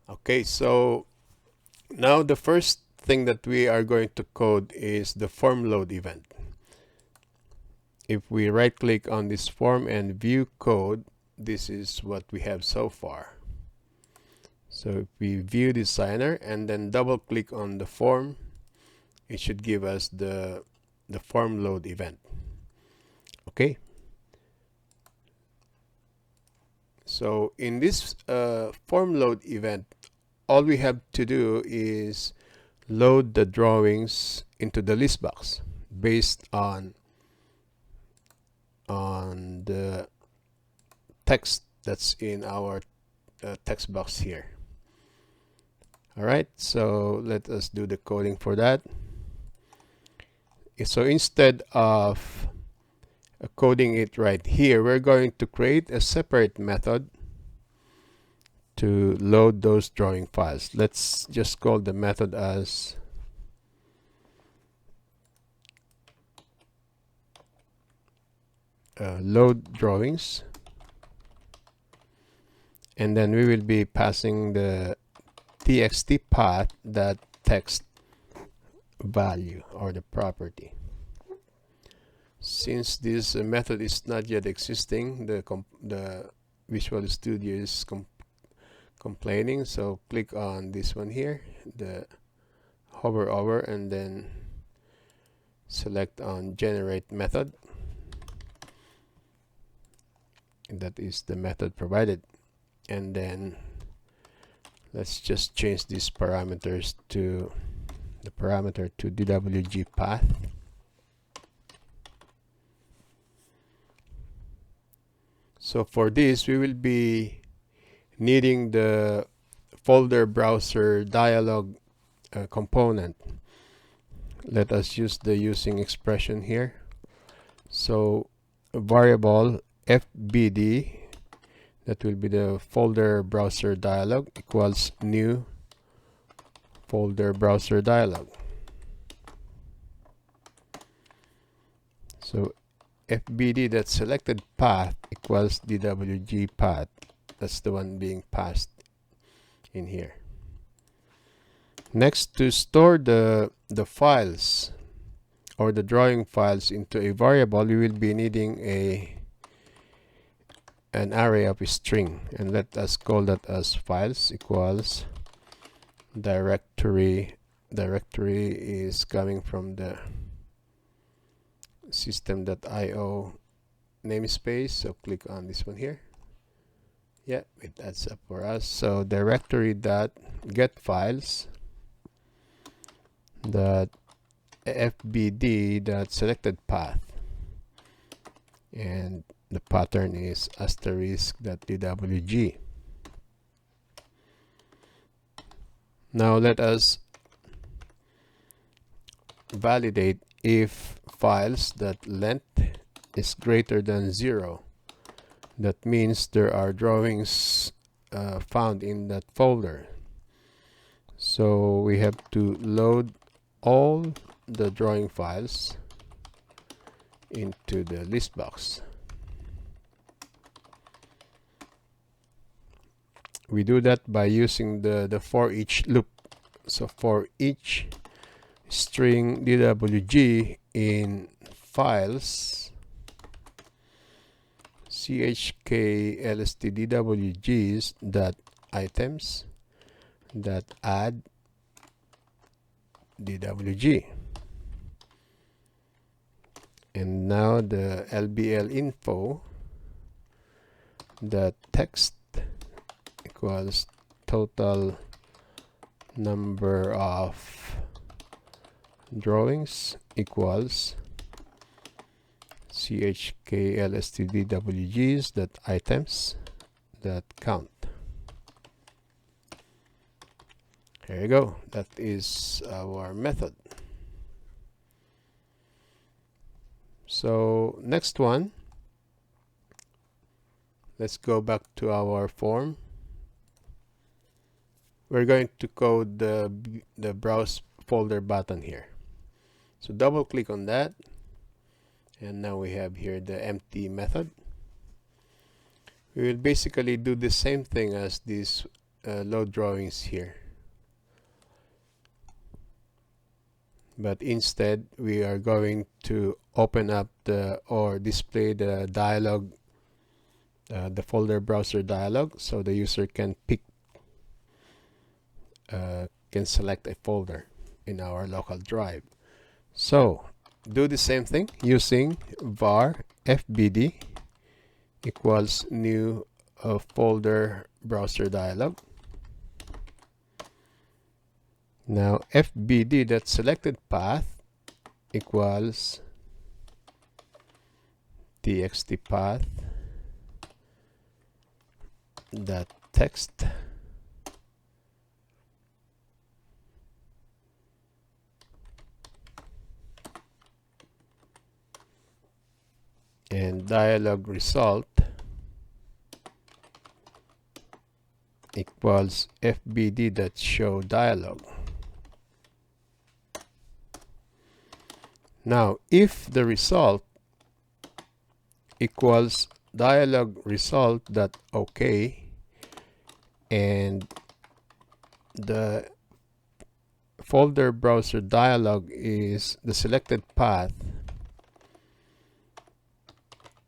Okay, so now the first thing that we are going to code is the form load event. If we right click on this form and view code, this is what we have so far. So if we view designer and then double click on the form, it should give us the form load event. Okay. So in this form load event, all we have to do is load the drawings into the list box based on the text that's in our text box here. Alright, so let us do the coding for that. So instead of coding it right here, we're going to create a separate method to load those drawing files. Let's just call the method as load drawings, and then we will be passing the txt path that text value or the property. Since this method is not yet existing, the Visual Studio is complaining, so click on this one here, the hover over, and then select on generate method, and that is the method provided. And then let's just change these parameters to the parameter to dwg path. So for this, we will be needing the folder browser dialog component. Let us use the using expression here. So a variable fbd, that will be the folder browser dialog, equals new folder browser dialog. So fbd, that selected path, equals dwg path. That's the one being passed in here. Next, to store the files or the drawing files into a variable, we will be needing an array of a string, and let us call that as files equals directory. Directory is coming from the system.io namespace, so click on this one here. Yeah, it adds up for us. So directory dot get files dot fbd dot selected path, and the pattern is *.dwg. Now let us validate if files that length is greater than 0. That means there are drawings found in that folder. So we have to load all the drawing files into the list box. We do that by using the for each loop. So for each string dwg in files chklstdwgs dot items dot add dwg, and now the lbl info the text equals total number of drawings equals chklstdwgs dot items dot count. There you go. That is our method. So next one, let's go back to our form. We're going to code the browse folder button here. So double click on that, and now we have here the empty method. We will basically do the same thing as this load drawings here. But instead, we are going to open up or display the dialog, the folder browser dialog, so the user can can select a folder in our local drive. So do the same thing using var fbd equals new folder browser dialog. Now fbd that selected path equals txt path dot text and dialog result equals fbd.show dialog. Now, if the result equals dialog result.ok and the folder browser dialog is the selected path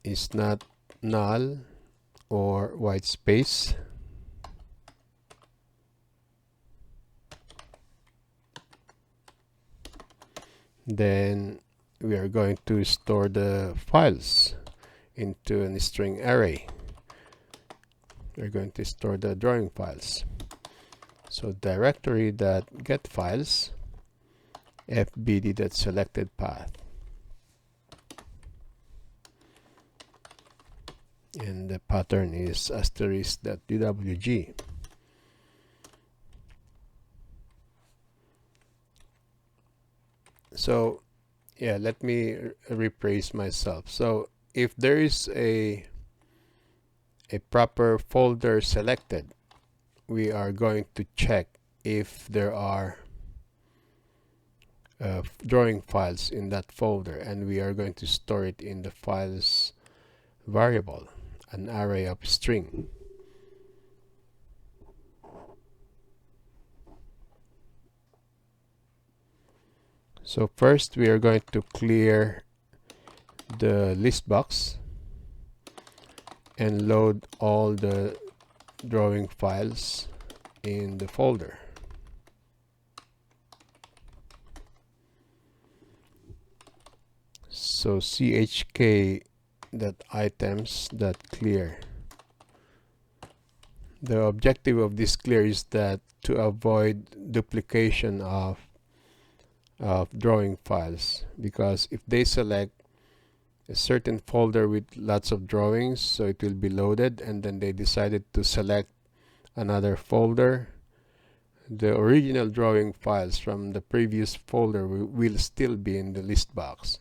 is not null or white space, then we are going to store the files into a string array. We're going to store the drawing files. So directory.get files fbd.selected path, and the pattern is *.dwg. So yeah, let me rephrase myself. So if there is a proper folder selected, we are going to check if there are drawing files in that folder, and we are going to store it in the files variable, an array of string. So first we are going to clear the list box and load all the drawing files in the folder. So chk.items.clear. The objective of this clear is that to avoid duplication of drawing files, because if they select a certain folder with lots of drawings, so it will be loaded, and then they decided to select another folder, the original drawing files from the previous folder will still be in the list box.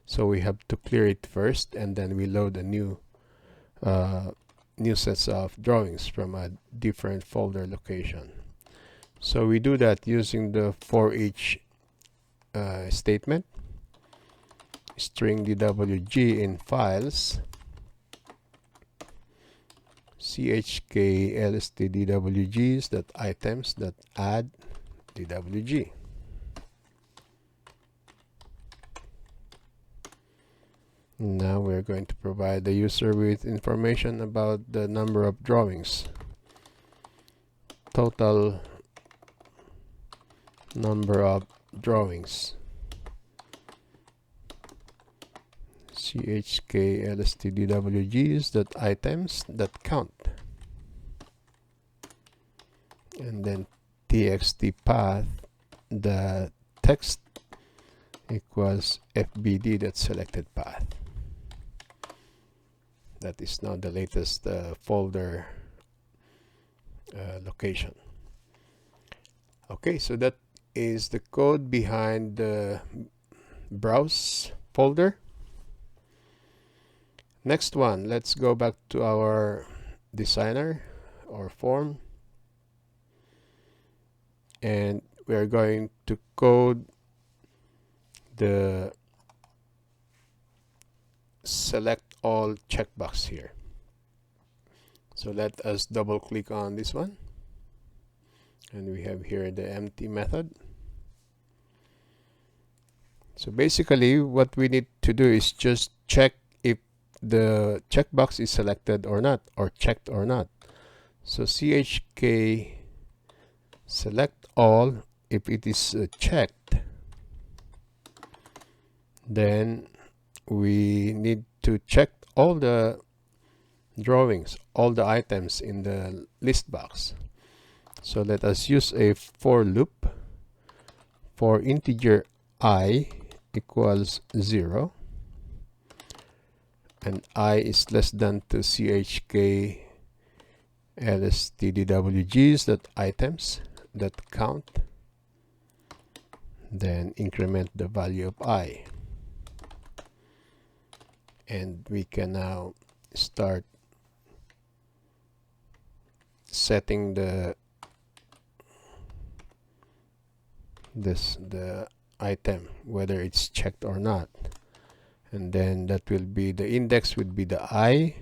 So we have to clear it first, and then we load a new sets of drawings from a different folder location. So we do that using the for each statement, string dwg in files, chk lstdwgs.items.add dwg. Now we're going to provide the user with information about the number of drawings, total number of drawings, chk lstdwgs.items.count, and then txt path the text equals fbd.selected path. That is now the latest folder location. Okay, so that is the code behind the browse folder. Next one, let's go back to our designer or form, and we are going to code the select all checkbox here. So let us double click on this one. and we have here the empty method. So basically what we need to do is just check if the checkbox is selected or not, or checked or not. So chk select all. If it is checked, then we need to check all the drawings, all the items in the list box. So let us use a for loop for integer I equals 0 and I is less than to chk lstdwgs dot items dot count, then increment the value of I, and we can now start setting the item, whether it's checked or not, and then that will be the index would be the I,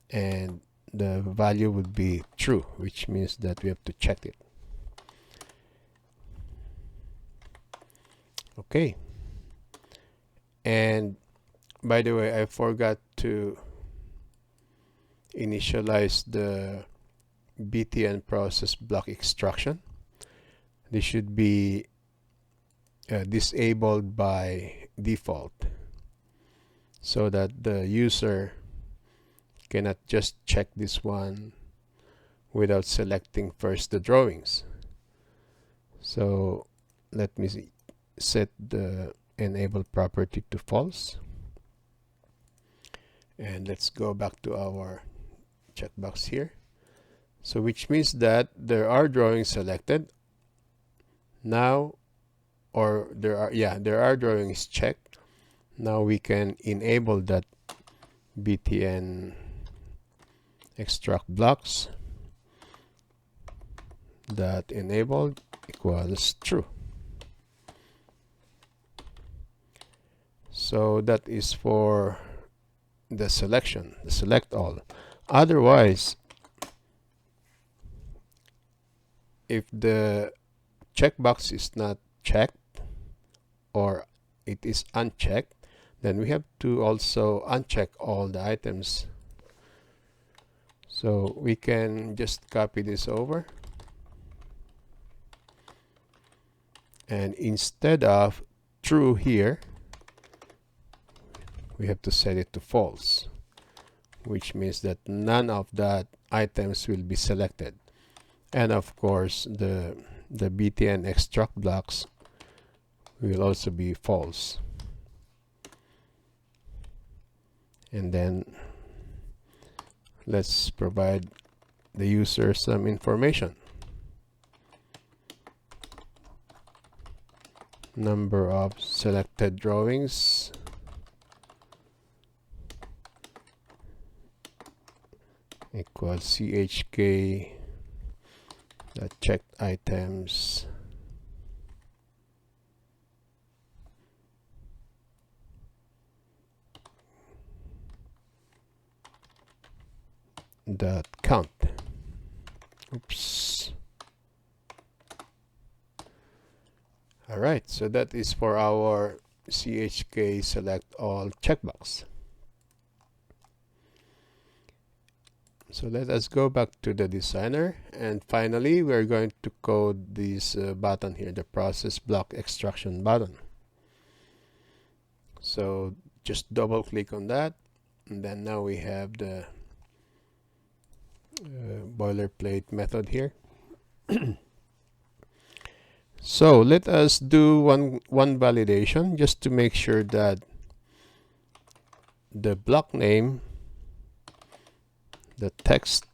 and the value would be true, which means that we have to check it. Okay, and by the way, I forgot to initialize the btn process block extraction. This should be disabled by default so that the user cannot just check this one without selecting first the drawings. So let me set the enable property to false, and let's go back to our checkbox here. So which means that there are drawings selected now, or there are drawings checked. Now we can enable that btn extract blocks that enabled equals true. So that is for the selection, the select all. Otherwise, if the checkbox is not checked or it is unchecked, then we have to also uncheck all the items. So we can just copy this over, and instead of true here, we have to set it to false, which means that none of that items will be selected. And of course the btn extract blocks will also be false. And then let's provide the user some information. Number of selected drawings equals chk the checked items dot count. Oops. All right, so that is for our chk select all checkbox. So let us go back to the designer, and finally we're going to code this button here, the process block extraction button. So just double click on that, and then now we have the boilerplate method here. So let us do one validation just to make sure that the block name, the text,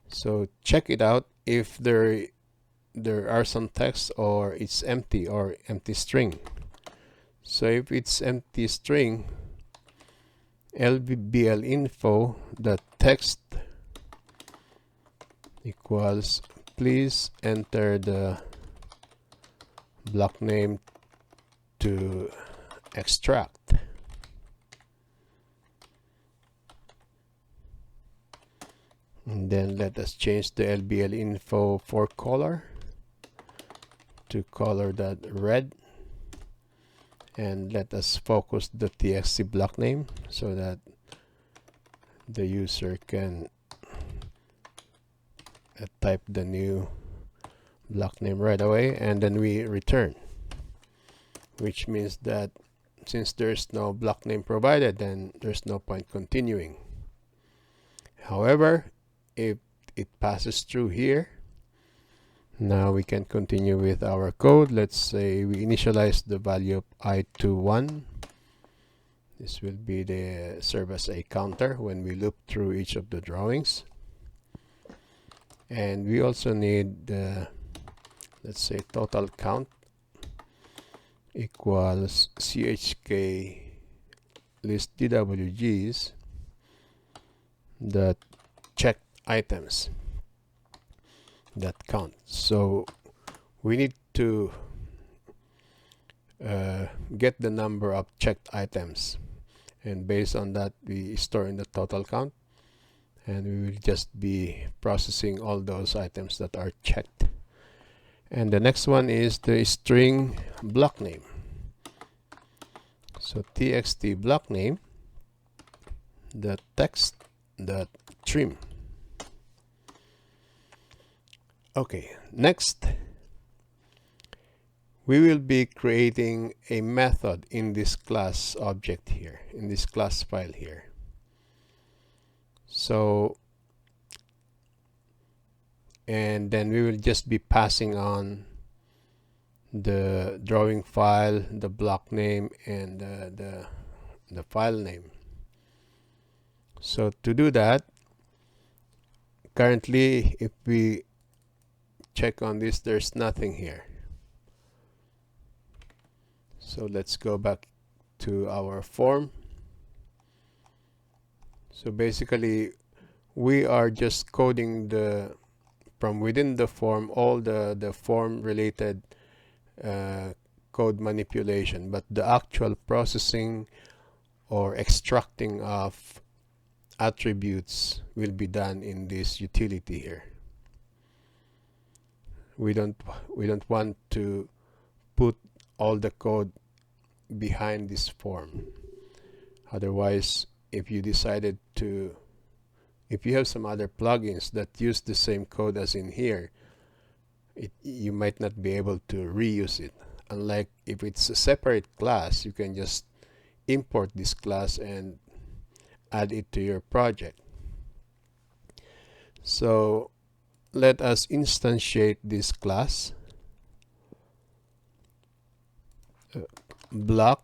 so check it out if there are some text or it's empty or empty string. So if it's empty string, lbbl info the text equals please enter the block name to extract. And then let us change the LBL info for color to color that red, and let us focus the txt block name so that the user can type the new block name right away, and then we return, which means that since there's no block name provided, then there's no point continuing. However, if it passes through here, now we can continue with our code. Let's say we initialize the value of I to 1. This will be the serve as a counter when we loop through each of the drawings. And we also need the, let's say, total count equals chk list dwgs that checked items that count. So we need to get the number of checked items, and based on that we store in the total count, and we will just be processing all those items that are checked. And the next one is the string block name. So txt block name, the text that trim. Okay, next we will be creating a method in this class object here, in this class file here. So, and then we will just be passing on the drawing file, the block name, and the file name. So to do that, currently if we check on this, there's nothing here. So let's go back to our form. So basically we are just coding the from within the form all the form related code manipulation, but the actual processing or extracting of attributes will be done in this utility here. We don't want to put all the code behind this form. Otherwise, if you decided to, if you have some other plugins that use the same code as in here, you might not be able to reuse it. Unlike if it's a separate class, you can just import this class and add it to your project. So let us instantiate this class block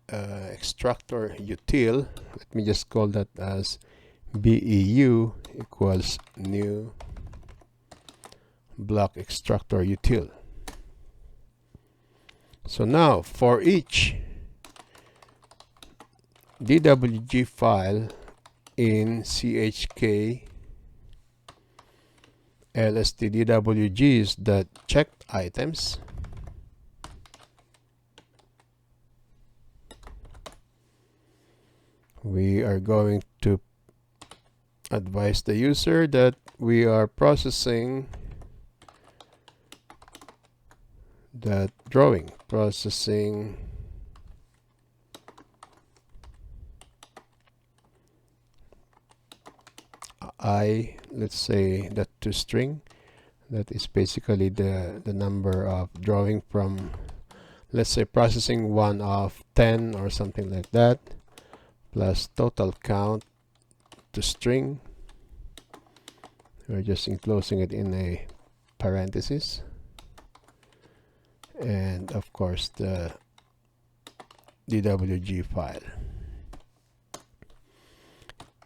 extractor util. Let me just call that as BEU equals new block extractor util. So now for each DWG file in chk lstdwgs that checked items, we are going to advise the user that we are processing that drawing, processing let's say that to string, that is basically the number of drawing from, let's say, processing 1 of 10 or something like that, plus total count to string. We're just enclosing it in a parenthesis, and of course the DWG file.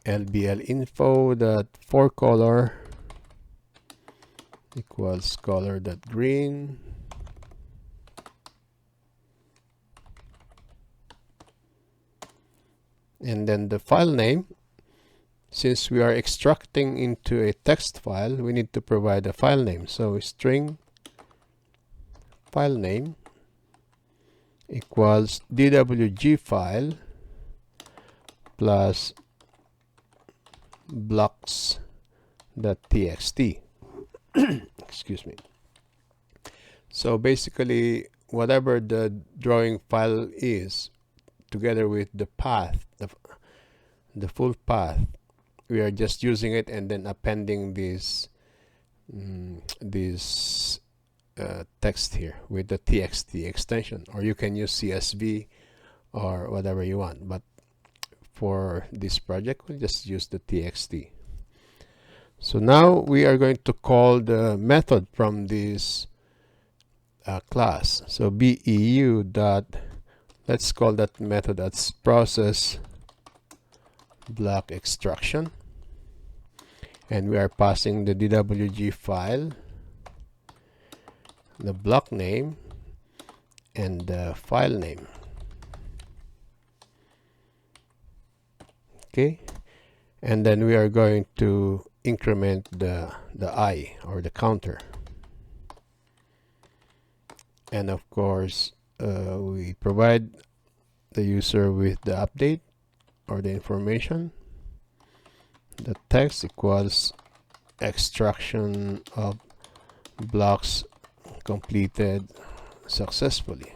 LBL info that for color equals color that green, and then the file name, since we are extracting into a text file, we need to provide a file name. So string file name equals DWG file plus blocks .txt. Excuse me. So basically, whatever the drawing file is, together with the path, the full path, we are just using it and then appending this text here with the txt extension, or you can use CSV or whatever you want, but for this project we'll just use the txt. So now we are going to call the method from this class. So BEU dot, let's call that method as process block extraction, and we are passing the DWG file, the block name, and the file name. Okay, and then we are going to increment the I, or the counter, and of course we provide the user with the update or the information. The text equals extraction of blocks completed successfully.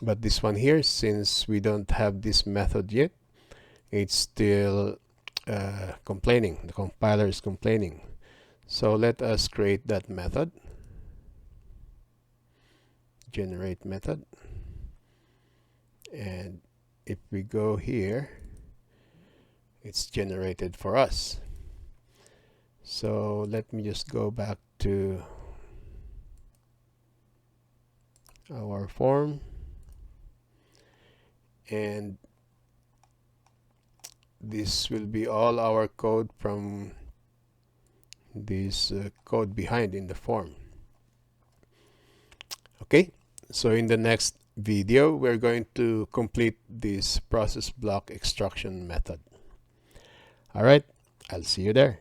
But this one here, since we don't have this method yet, it's still complaining. The compiler is complaining. So let us create that method. Generate method. And if we go here, it's generated for us. So let me just go back to our form, and this will be all our code from this code behind in the form. Okay, so in the next video we're going to complete this process block extraction method. All right, I'll see you there.